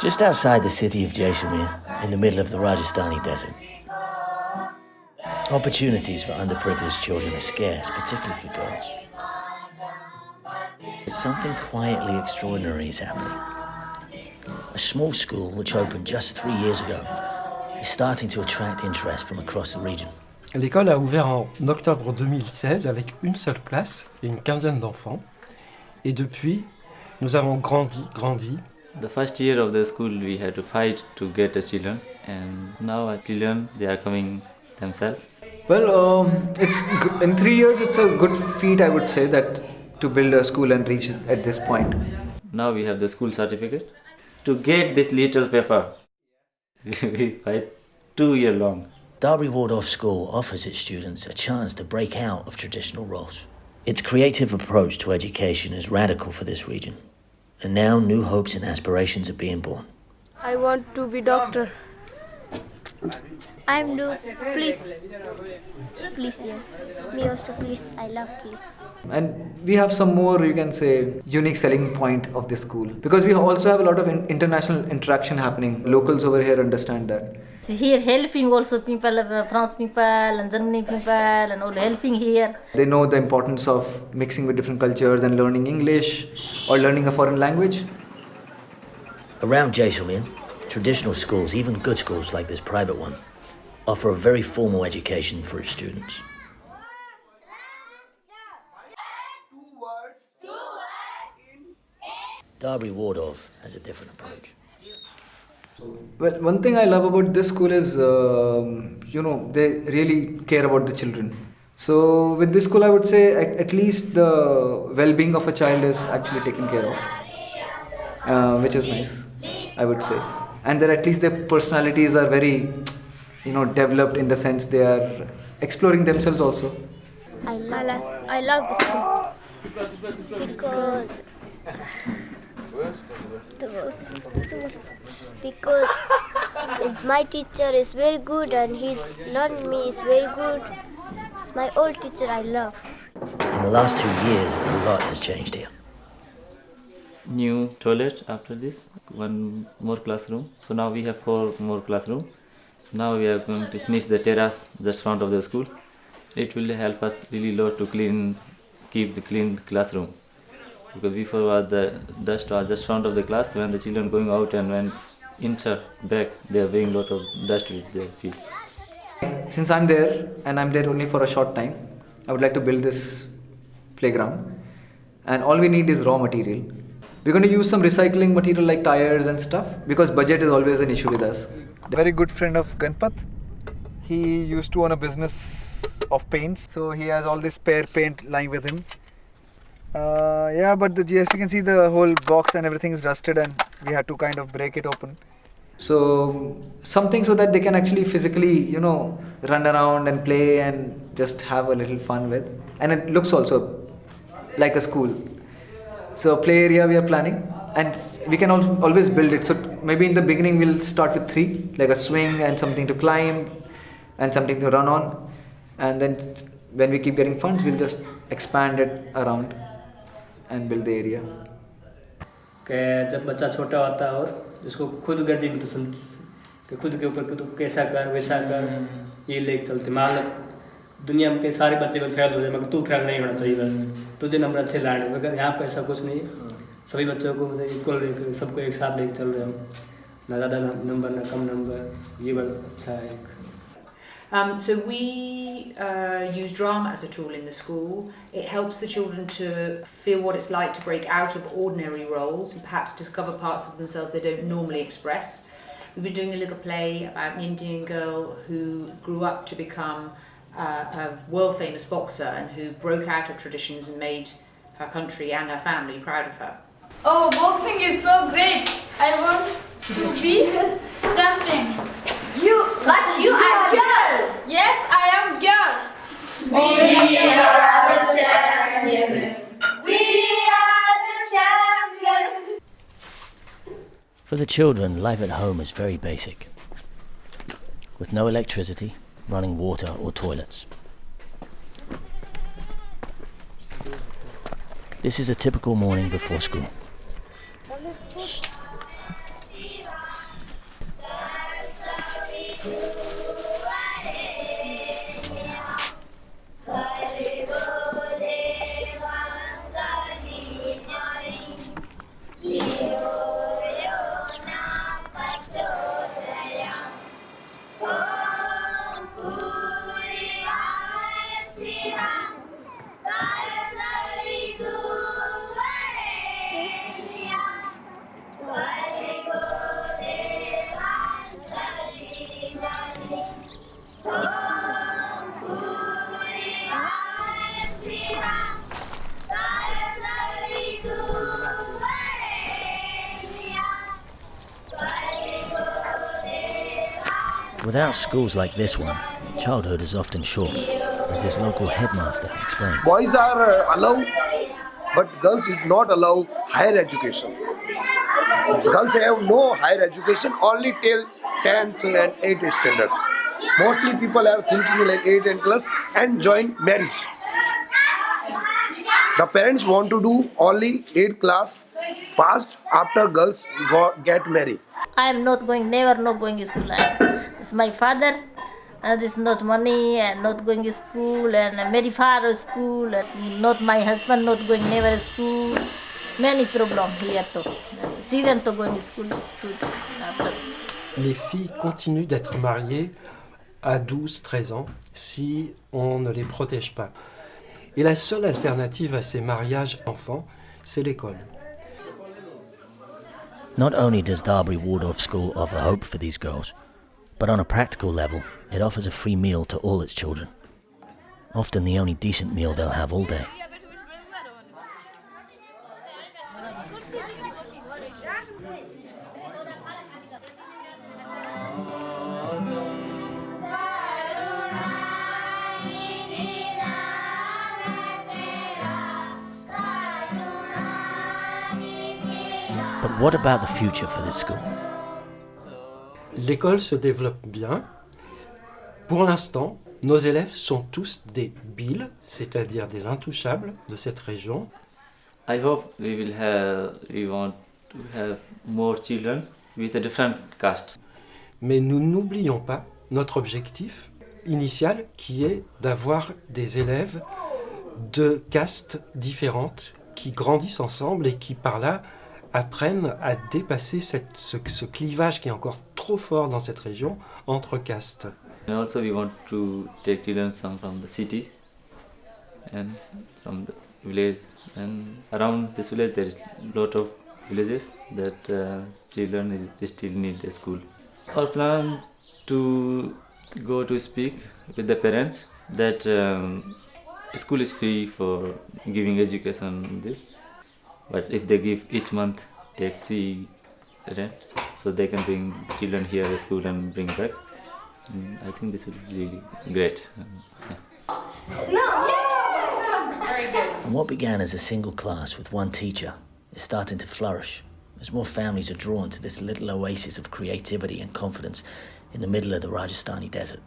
Just outside the city of Jaisalmer, in the middle of the Rajasthani desert, opportunities for underprivileged children are scarce, particularly for girls. But something quietly extraordinary is happening. A small school, which opened just 3 years ago, is starting to attract interest from across the region. L'école a ouvert en octobre 2016 avec une seule classe et une quinzaine d'enfants. Et depuis, nous avons grandi. The first year of the school we had to fight to get the children, and now our children, they are coming themselves. Well, in 3 years it's a good feat, I would say, that to build a school and reach at this point. Now we have the school certificate. To get this little paper, we fight 2 years long. Darbari Waldorf School offers its students a chance to break out of traditional roles. Its creative approach to education is radical for this region, and now new hopes and aspirations are being born. I want to be doctor. I'm do police. Police, yes. Me also police. I love police. And we have some more, you can say, unique selling point of this school, because we also have a lot of international interaction happening. Locals over here understand that. Here helping also people, France people and Germany people and all helping here. They know the importance of mixing with different cultures and learning English or learning a foreign language. Around Jaisalmer, traditional schools, even good schools like this private one, offer a very formal education for its students. Darbari Waldorf has a different approach. Well, one thing I love about this school is, they really care about the children. So with this school, I would say at least the well-being of a child is actually taken care of, which is nice, I would say. And that at least their personalities are very, developed in the sense they are exploring themselves also. I love the school because my teacher is very good and his learning me is very good. It's my old teacher I love. In the last 2 years, a lot has changed here. New toilet after this, 1 more classroom. So now we have 4 more classrooms. Now we are going to finish the terrace just front of the school. It will help us really lot to keep the clean classroom. Because before the dust was just front of the class, when the children going out and when enter back, they are bringing lot of dust with their feet. Since I'm there and I'm there only for a short time, I would like to build this playground. And all we need is raw material. We're going to use some recycling material like tires and stuff, because budget is always an issue with us. A very good friend of Ganpat. He used to own a business of paints, so he has all this spare paint lying with him. But as you can see, the whole box and everything is rusted and we had to kind of break it open. So something so that they can actually physically, run around and play and just have a little fun with. And it looks also like a school. So play area we are planning, and we can always build it. So maybe in the beginning we'll start with 3, like a swing and something to climb and something to run on. And then when we keep getting funds, we'll just expand it around and build the area. जब बच्चा छोटा होता है और उसको खुद गर्जी भी तो कि खुद के ऊपर तो कैसा कर वैसा कर ये लेके चलते मान लो दुनिया में के सारे बच्चे में फेल हो जाए मगर तू फेल नहीं होना चाहिए बस तुझे नंबर अच्छे लाने मगर यहाँ पे ऐसा कुछ नहीं सभी बच्चों को मतलब इक्वल सबको एक साथ लेके चल रहे हम ना ज़्यादा नंबर ना कम नंबर ये बड़ा अच्छा है. So we use drama as a tool in the school. It helps the children to feel what it's like to break out of ordinary roles and perhaps discover parts of themselves they don't normally express. We've been doing a little play about an Indian girl who grew up to become a world famous boxer and who broke out of traditions and made her country and her family proud of her. Oh, boxing is so great. I want to be champion. But you are girl. Yes, I am girl. We are the champions. We are the champions. For the children, life at home is very basic, with no electricity, running water or toilets. This is a typical morning before school. Without schools like this one, childhood is often short, as this local headmaster explains. Boys are allowed, but girls is not allowed higher education. Girls have no higher education, only till 10th and 8th standards. Mostly people are thinking like 8 and plus and join marriage. The parents want to do only 8th class passed after girls get married. I am not going, never not going to school. It's my father, and it's not money, and not going to school, and very far to school, and not my husband, not going never to school. Many problems here too. Children to going to school is good. Les filles continuent d'être mariées à 12-13 ans si on ne les protège pas. Et la seule alternative à ces mariages enfants, c'est l'école. Not only does Darbari Waldorf School offer hope for these girls, but on a practical level, it offers a free meal to all its children. Often the only decent meal they'll have all day. But what about the future for this school? L'école se développe bien. Pour l'instant, nos élèves sont tous des BIL, c'est-à-dire des intouchables de cette région. I hope we want to have more children with a different caste. Mais nous n'oublions pas notre objectif initial qui est d'avoir des élèves de castes différentes qui grandissent ensemble et qui par là apprennent à dépasser ce clivage qui est encore trop fort dans cette région entre castes. And also we want to take children some from the cities and from the village, and around this village there is a lot of villages that children still need a school. Our plan to go to speak with the parents that school is free for giving education this. But if they give each month taxi rent, so they can bring children here to school and bring back. I think this will be really great. And what began as a single class with one teacher is starting to flourish as more families are drawn to this little oasis of creativity and confidence in the middle of the Rajasthani desert.